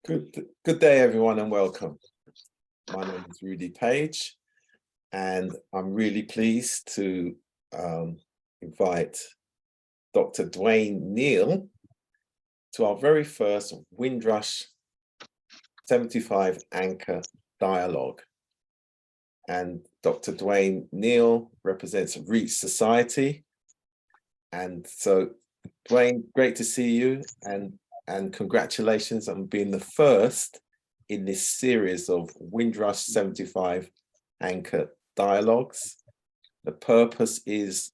Good day, everyone, and welcome. My name is Rudy Page, and I'm really pleased to invite Dr. Dwayne Neal to our very first Windrush 75 Anchor dialogue. And Dr. Dwayne Neal represents Reach Society. And so, Dwayne, great to see you, and congratulations on being the first in this series of Windrush 75 Anchor dialogues. The purpose is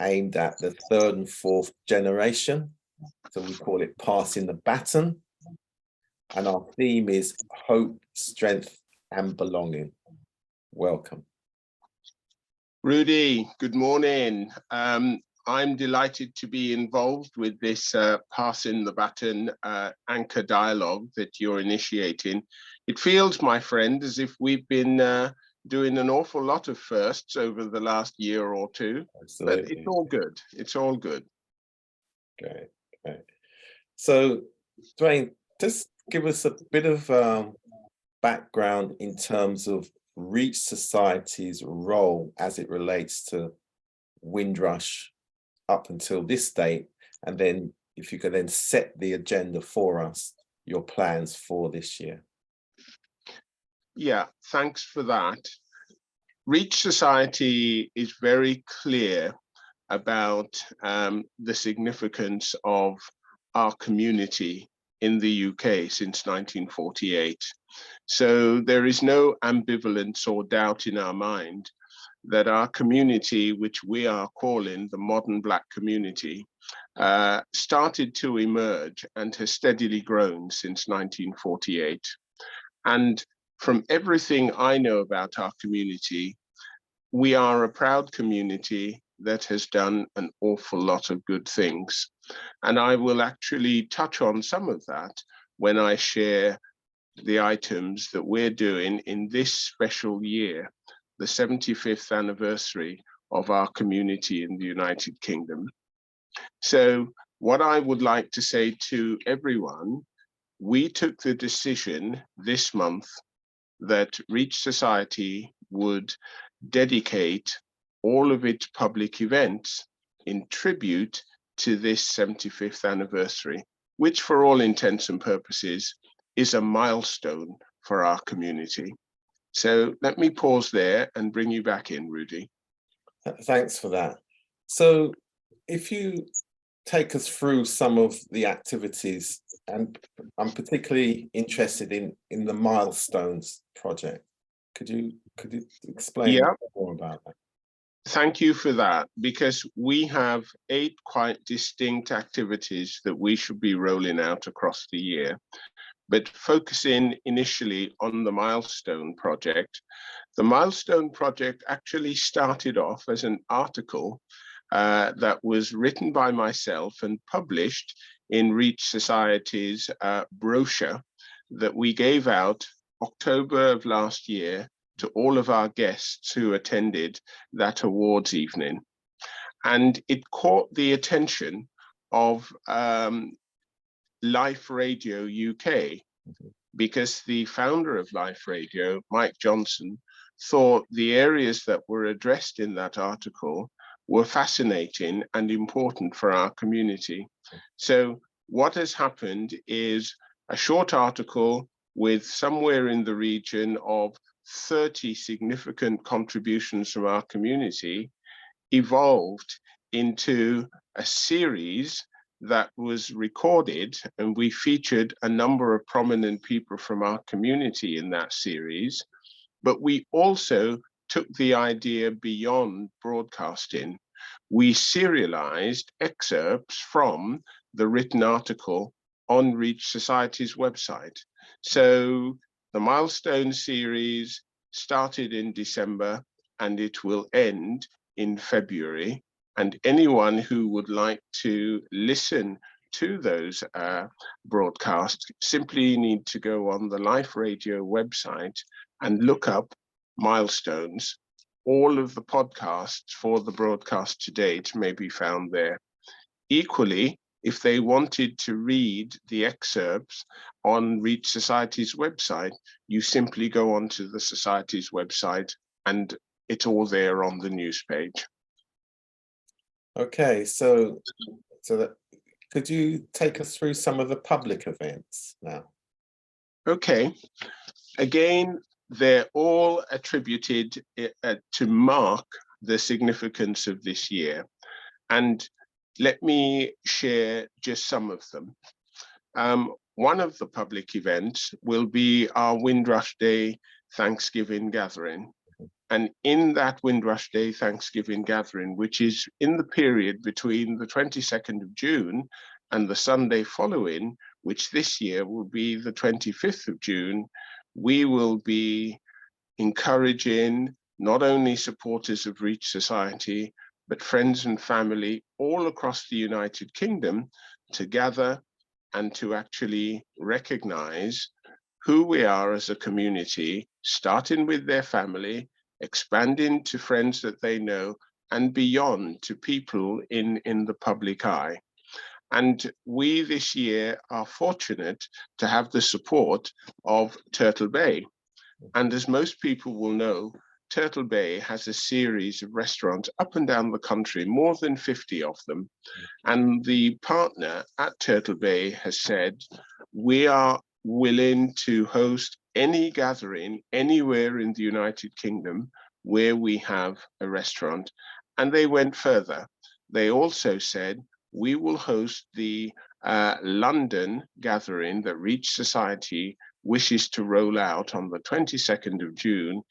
aimed at the third and fourth generation, so we call it Passing the Baton. And our theme is hope, strength, and belonging. Welcome. Rudy, good morning. I'm delighted to be involved with this Passing the Baton Anchor dialogue that you're initiating. It feels, my friend, as if we've been doing an awful lot of firsts over the last year or two. Absolutely. But it's all good. It's all good. Okay. So, Dwayne, just give us a bit of background in terms of Reach Society's role as it relates to Windrush up until this date, and then if you could then set the agenda for us, your plans for this year. Yeah, thanks for that. Reach Society is very clear about the significance of our community in the UK since 1948. So there is no ambivalence or doubt in our mind that our community, which we are calling the modern Black community, started to emerge and has steadily grown since 1948. And from everything I know about our community, we are a proud community that has done an awful lot of good things. And I will actually touch on some of that when I share the items that we're doing in this special year, the 75th anniversary of our community in the United Kingdom. So what I would like to say to everyone, we took the decision this month that Reach Society would dedicate all of its public events in tribute to this 75th anniversary, which for all intents and purposes is a milestone for our community. So let me pause there and bring you back in, Rudy. Thanks for that. So if you take us through some of the activities, and I'm particularly interested in the Milestones project. Could you explain more about that? Thank you for that, because we have 8 quite distinct activities that we should be rolling out across the year. But focusing initially on the Milestone project, the Milestone project actually started off as an article that was written by myself and published in Reach Society's brochure that we gave out October of last year to all of our guests who attended that awards evening. And it caught the attention of Life Radio UK, because the founder of Life Radio, Mike Johnson, thought the areas that were addressed in that article were fascinating and important for our community. So what has happened is a short article with somewhere in the region of 30 significant contributions from our community evolved into a series that was recorded, and we featured a number of prominent people from our community in that series. But we also took the idea beyond broadcasting. We serialized excerpts from the written article on Reach Society's website. So the Milestone series started in December and it will end in February. And anyone who would like to listen to those broadcasts simply need to go on the Life Radio website and look up Milestones. All of the podcasts for the broadcast to date may be found there. Equally, if they wanted to read the excerpts on Reach Society's website, you simply go onto the Society's website and it's all there on the news page. Okay, could you take us through some of the public events now? Okay, again, they're all attributed to mark the significance of this year. And let me share just some of them. One of the public events will be our Windrush Day Thanksgiving gathering. And in that Windrush Day Thanksgiving gathering, which is in the period between the 22nd of June and the Sunday following, which this year will be the 25th of June, we will be encouraging not only supporters of Reach Society, but friends and family all across the United Kingdom to gather and to actually recognize who we are as a community, starting with their family, expanding to friends that they know, and beyond to people in the public eye. And we this year are fortunate to have the support of Turtle Bay. And as most people will know, Turtle Bay has a series of restaurants up and down the country, more than 50 of them. And the partner at Turtle Bay has said, we are willing to host any gathering anywhere in the United Kingdom where we have a restaurant. And they went further. They also said, we will host the London gathering that Reach Society wishes to roll out on the 22nd of June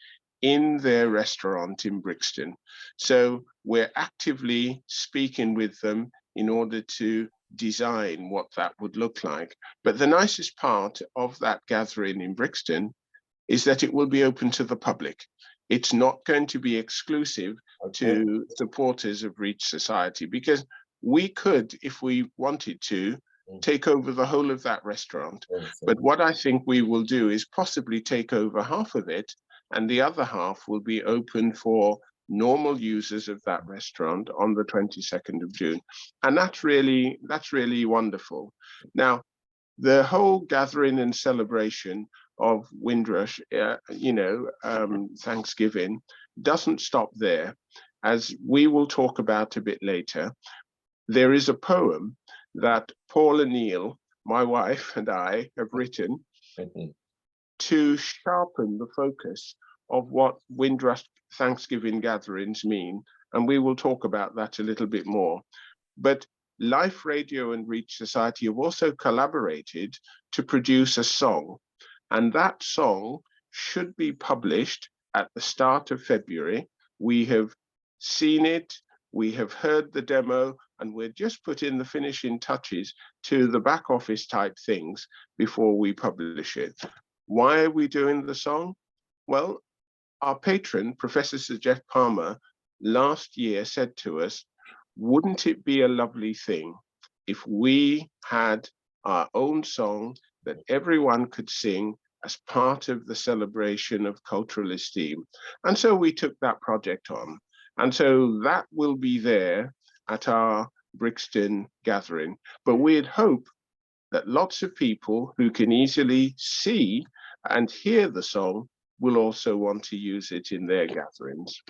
in their restaurant in Brixton. So we're actively speaking with them in order to design what that would look like. But the nicest part of that gathering in Brixton is that it will be open to the public. It's not going to be exclusive to supporters of Reach Society, because we could, if we wanted to, take over the whole of that restaurant. But what I think we will do is possibly take over half of it, and the other half will be open for normal users of that restaurant on the 22nd of June. And that's really wonderful. Now, the whole gathering and celebration of Windrush, Thanksgiving, doesn't stop there. As we will talk about a bit later, there is a poem that Paula Neal, my wife, and I have written to sharpen the focus of what Windrush Thanksgiving gatherings mean. And we will talk about that a little bit more. But Life Radio and Reach Society have also collaborated to produce a song. And that song should be published at the start of February. We have seen it, we have heard the demo, and we're just putting the finishing touches to the back office type things before we publish it. Why are we doing the song? Well, our patron, Professor Sir Jeff Palmer, last year said to us, wouldn't it be a lovely thing if we had our own song that everyone could sing as part of the celebration of cultural esteem? And so we took that project on. And so that will be there at our Brixton gathering. But we'd hope that lots of people who can easily see and hear the song will also want to use it in their gatherings.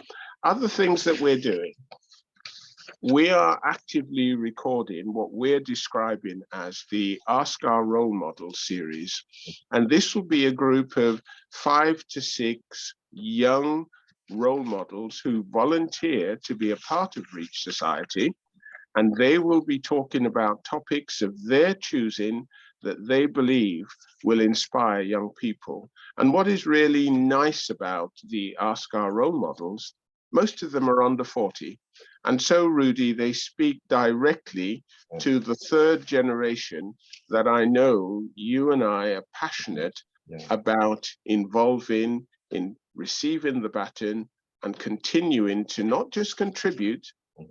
Other things that we're doing. We are actively recording what we're describing as the Ask Our Role Model series. And this will be a group of 5 to 6 young role models who volunteer to be a part of Reach Society. And they will be talking about topics of their choosing that they believe will inspire young people. And what is really nice about the Ask Our Role Models, most of them are under 40. And so, Rudy, they speak directly to the third generation that I know you and I are passionate about involving in receiving the baton and continuing to not just contribute,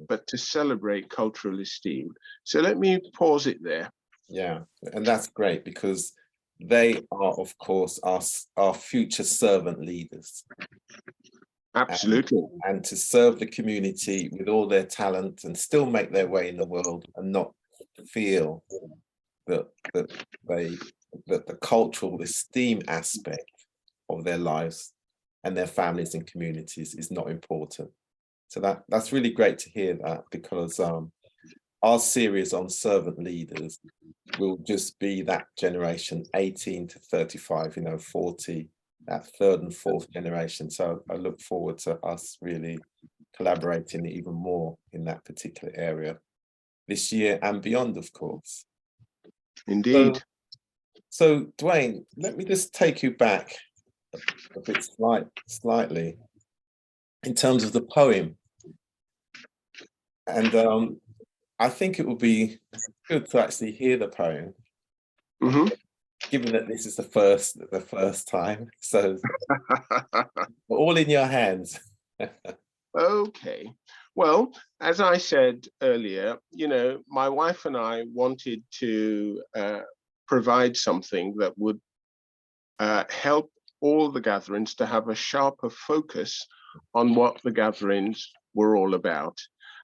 but to celebrate cultural esteem. So let me pause it there. Yeah, and that's great because they are, of course, our future servant leaders. Absolutely. And to serve the community with all their talent and still make their way in the world and not feel that the cultural esteem aspect of their lives and their families and communities is not important. So that's really great to hear that, because our series on servant leaders will just be that generation 18 to 35, 40, that third and fourth generation. So I look forward to us really collaborating even more in that particular area this year and beyond, of course. Indeed. So Dwayne, let me just take you back a bit slightly in terms of the poem. And I think it would be good to actually hear the poem, given that this is the first time. So we're all in your hands. Okay. Well, as I said earlier, my wife and I wanted to provide something that would help all the gatherings to have a sharper focus on what the gatherings were all about.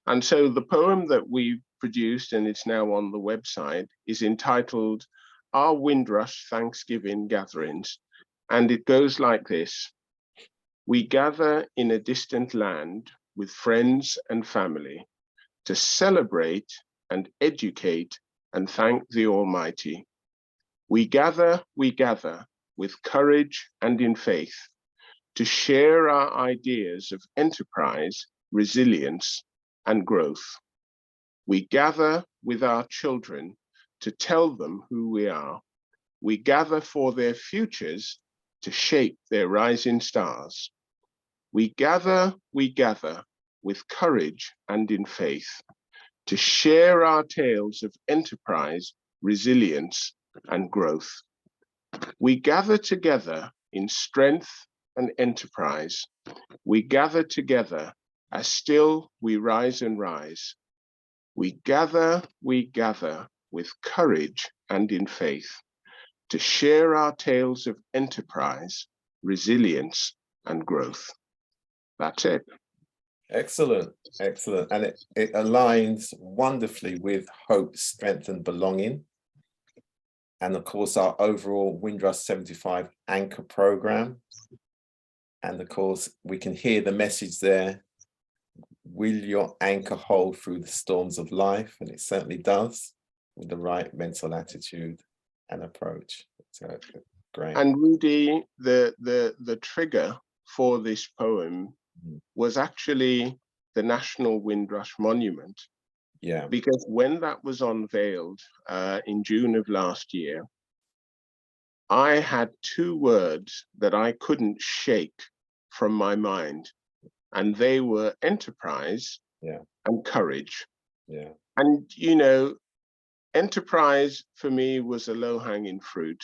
And so the poem that we produced, and it's now on the website, is entitled Our Windrush Thanksgiving Gatherings. And it goes like this. We gather in a distant land with friends and family to celebrate and educate and thank the Almighty. We gather with courage and in faith to share our ideas of enterprise, resilience, and growth. We gather with our children to tell them who we are. We gather for their futures to shape their rising stars. We gather with courage and in faith to share our tales of enterprise, resilience, and growth. We gather together in strength and enterprise. We gather together as still we rise and rise. We gather with courage and in faith to share our tales of enterprise, resilience, and growth. That's it. Excellent. And it aligns wonderfully with hope, strength, and belonging. And of course, our overall Windrush 75 Anchor program. And of course, we can hear the message there. Will your anchor hold through the storms of life? And it certainly does, with the right mental attitude and approach. So great. And Rudy, the trigger for this poem was actually the National Windrush Monument. Yeah. Because when that was unveiled in June of last year, I had two words that I couldn't shake from my mind, and they were enterprise and courage. Yeah. And, enterprise for me was a low-hanging fruit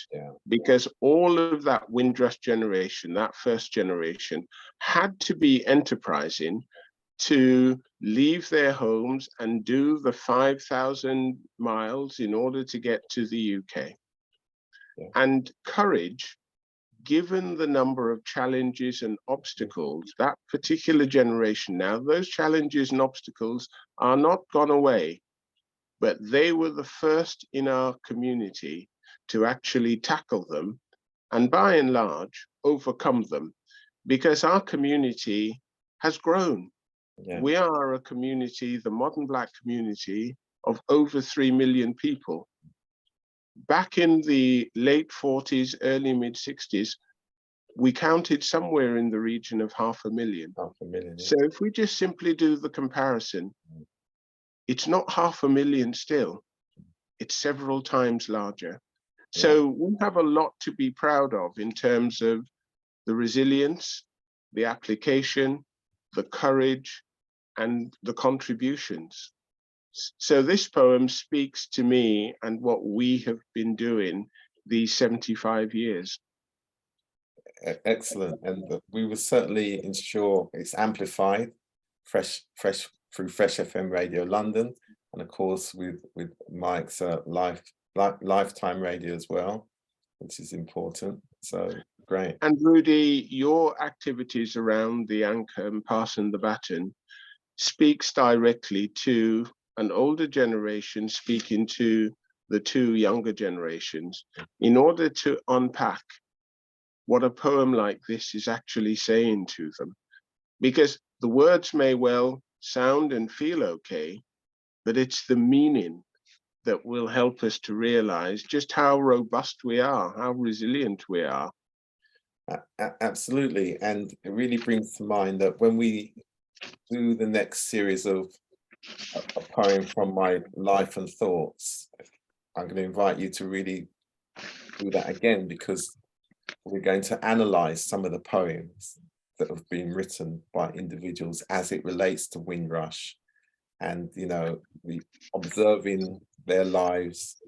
because all of that Windrush generation, that first generation, had to be enterprising to leave their homes and do the 5,000 miles in order to get to the UK. Yeah. And courage, given the number of challenges and obstacles, that particular generation now, those challenges and obstacles are not gone away, but they were the first in our community to actually tackle them and by and large overcome them, because our community has grown. Yeah. We are a community, the modern Black community, of over 3 million people. Back in the late 40s, early mid 60s, we counted somewhere in the region of 500,000. 500,000. So if we just simply do the comparison, it's not 500,000 still, it's several times larger. Yeah. So we have a lot to be proud of in terms of the resilience, the application, the courage, and the contributions. So this poem speaks to me and what we have been doing these 75 years. Excellent. And we will certainly ensure it's amplified fresh through Fresh FM Radio London, and of course with Mike's lifetime radio as well, which is important. So great. And Rudy, your activities around the anchor and passing the baton speaks directly to an older generation speaking to the two younger generations in order to unpack what a poem like this is actually saying to them. Because the words may well sound and feel okay, but it's the meaning that will help us to realize just how robust we are, how resilient we are. Absolutely. And it really brings to mind that when we do the next series of a poem from my life and thoughts, I'm going to invite you to really do that again, because we're going to analyze some of the poems that have been written by individuals as it relates to Windrush, and we observing their lives,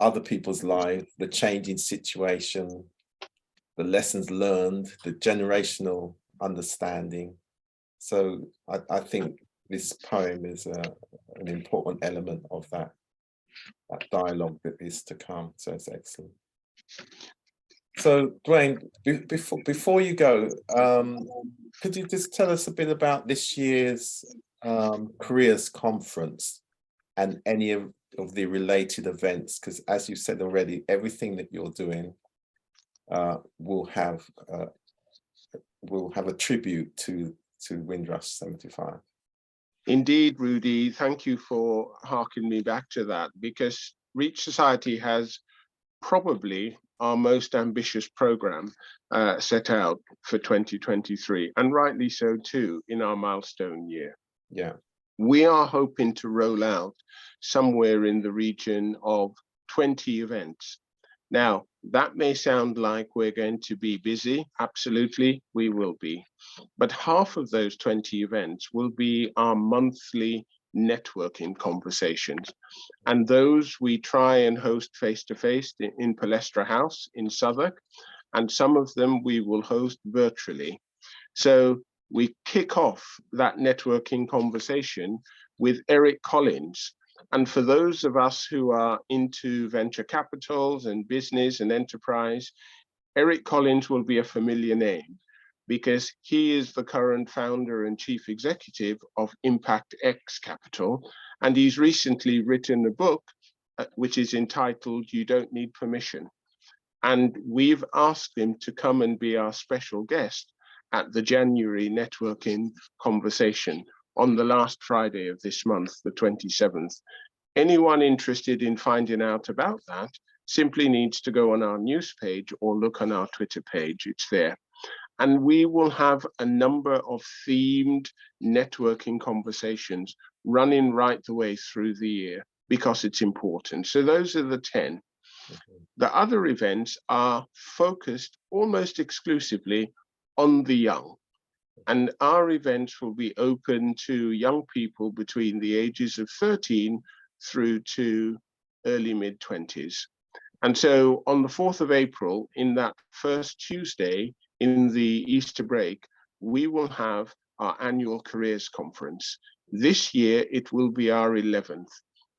other people's lives, the changing situation, the lessons learned, the generational understanding. So I think this poem is an important element of that dialogue that is to come. So it's excellent. So Dwayne, before you go, could you just tell us a bit about this year's careers conference and any of the related events? Because as you said already, everything that you're doing will have a tribute to Windrush 75. Indeed, Rudy, thank you for harking me back to that, because Reach Society has probably our most ambitious program set out for 2023, and rightly so too, in our milestone year. Yeah. We are hoping to roll out somewhere in the region of 20 events. Now, that may sound like we're going to be busy. Absolutely, we will be. But half of those 20 events will be our monthly networking conversations. And those we try and host face-to-face in Palestra House in Southwark, and some of them we will host virtually. So we kick off that networking conversation with Eric Collins. And for those of us who are into venture capitals and business and enterprise, Eric Collins will be a familiar name because he is the current founder and chief executive of Impact X Capital. And he's recently written a book which is entitled You Don't Need Permission. And we've asked him to come and be our special guest at the January networking conversation on the last Friday of this month, the 27th. Anyone interested in finding out about that simply needs to go on our news page or look on our Twitter page, it's there. And we will have a number of themed networking conversations running right the way through the year because it's important. So those are the 10. The other events are focused almost exclusively on the young. And our events will be open to young people between the ages of 13 through to early mid-20s. And so on the 4th of April, in that first Tuesday in the Easter break, we will have our annual careers conference. This year, it will be our 11th.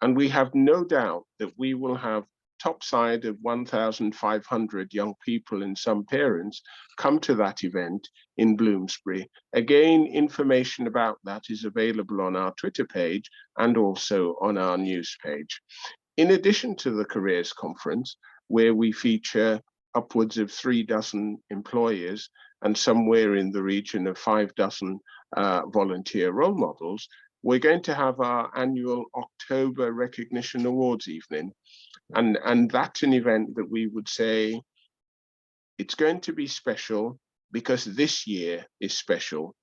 And we have no doubt that we will have topside of 1,500 young people and some parents come to that event in Bloomsbury. Again, information about that is available on our Twitter page and also on our news page. In addition to the Careers Conference, where we feature upwards of 3 dozen employers and somewhere in the region of 5 dozen volunteer role models, we're going to have our annual October Recognition Awards evening. And that's an event that we would say it's going to be special because this year is special.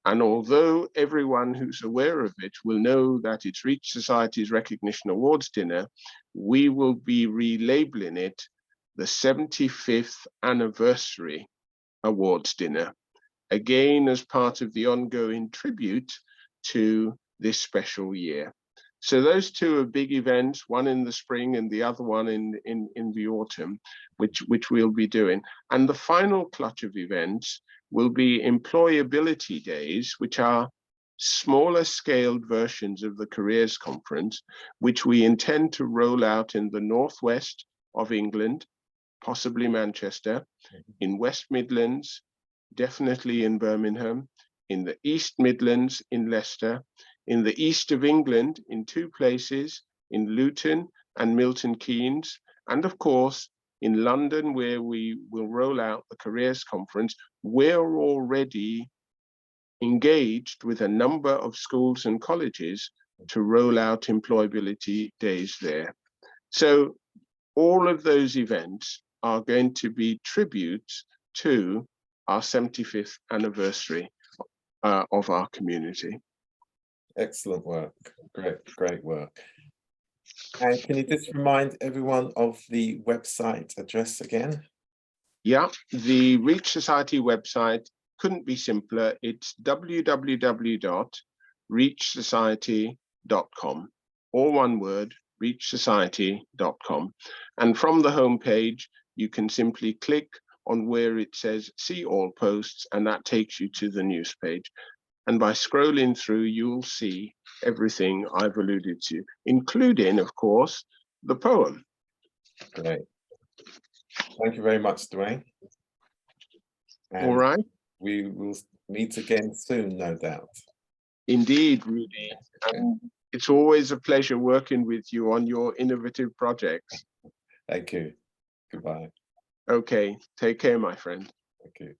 And although everyone who's aware of it will know that it's Reach Society's Recognition Awards dinner, we will be relabeling it the 75th Anniversary Awards dinner, again as part of the ongoing tribute to this special year. So those two are big events, one in the spring and the other one in the autumn, which we'll be doing. And the final clutch of events will be employability days, which are smaller scaled versions of the Careers Conference, which we intend to roll out in the northwest of England, possibly Manchester, in West Midlands, definitely in Birmingham, in the East Midlands, in Leicester, in the east of England in 2 places, in Luton and Milton Keynes, and of course, in London, where we will roll out the Careers Conference. We're already engaged with a number of schools and colleges to roll out employability days there. So all of those events are going to be tributes to our 75th anniversary of our community. Excellent work. Great work. And can you just remind everyone of the website address again? Yeah, the Reach Society website couldn't be simpler. It's www.reachsociety.com, all one word, reachsociety.com. And from the homepage, you can simply click on where it says see all posts, and that takes you to the news page. And by scrolling through, you'll see everything I've alluded to, including, of course, the poem. Great. Thank you very much, Dwayne. And all right. We will meet again soon, no doubt. Indeed, Rudy. And it's always a pleasure working with you on your innovative projects. Thank you. Goodbye. Okay, take care, my friend. Thank you.